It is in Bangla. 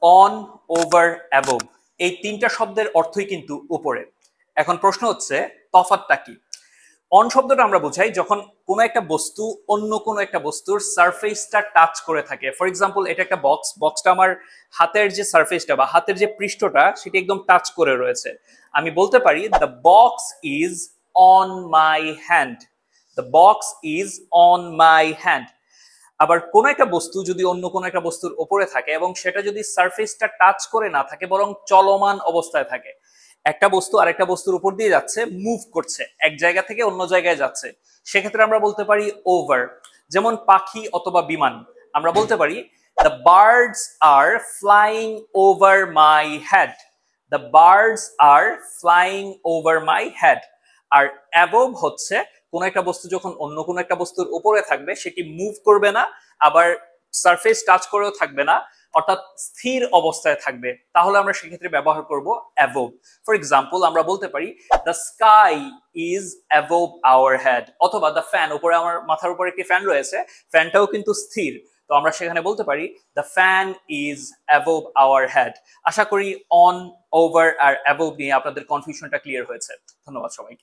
অন, ওভার, অ্যাবোভ এই তিনটা শব্দের অর্থই কিন্তু উপরে। এখন প্রশ্ন হচ্ছে তফাৎটা কি? অন শব্দটা আমরা বোঝাই যখন কোনো একটা বস্তু অন্য কোনো একটা বস্তুর সারফেসটা টাচ করে থাকে। ফর এক্সাম্পল, এটা একটা বক্স, বক্সটা আমার হাতের যে সারফেসটা বা হাতের যে পৃষ্ঠটা সেটা একদম টাচ করে রয়েছে। আমি বলতে পারি the box is on my hand, the box is on my hand. আবার কোন একটা বস্তু যদি অন্য কোনো একটা বস্তুর উপরে থাকে এবং সেটা যদি সারফেসটা টাচ করে না থাকে বরং চলমান অবস্থায় থাকে, একটা বস্তু আরেকটা বস্তুর উপর দিয়ে যাচ্ছে, মুভ করছে, এক জায়গা থেকে অন্য জায়গায় যাচ্ছে, সেক্ষেত্রে আমরা বলতে পারি ওভার। যেমন পাখি অথবা বিমান, আমরা বলতে পারি the birds are flying over my head, the birds are flying over my head. আর অ্যাবোভ হচ্ছে কোন একটা বস্তু যখন অন্য কোন একটা বস্তুর উপরে থাকবে সেটি মুভ করবে না, আবার সারফেস টাচ করেও থাকবে না, অর্থাৎ স্থির অবস্থায় থাকবে, তাহলে আমরা সেক্ষেত্রে ব্যবহার করব অ্যাবোভ। ফর এক্সাম্পল, আমরা বলতে পারি the sky is above our head, অথবা দ্য ফ্যান, উপরে আমার মাথার উপরে একটি ফ্যান রয়েছে, ফ্যানটাও কিন্তু স্থির, তো আমরা সেখানে বলতে পারি the fan is above our head. আশা করি অন, ওভার আর অ্যাবোভ নিয়ে আপনাদের কনফিউশনটা ক্লিয়ার হয়েছে। ধন্যবাদ সবাইকে।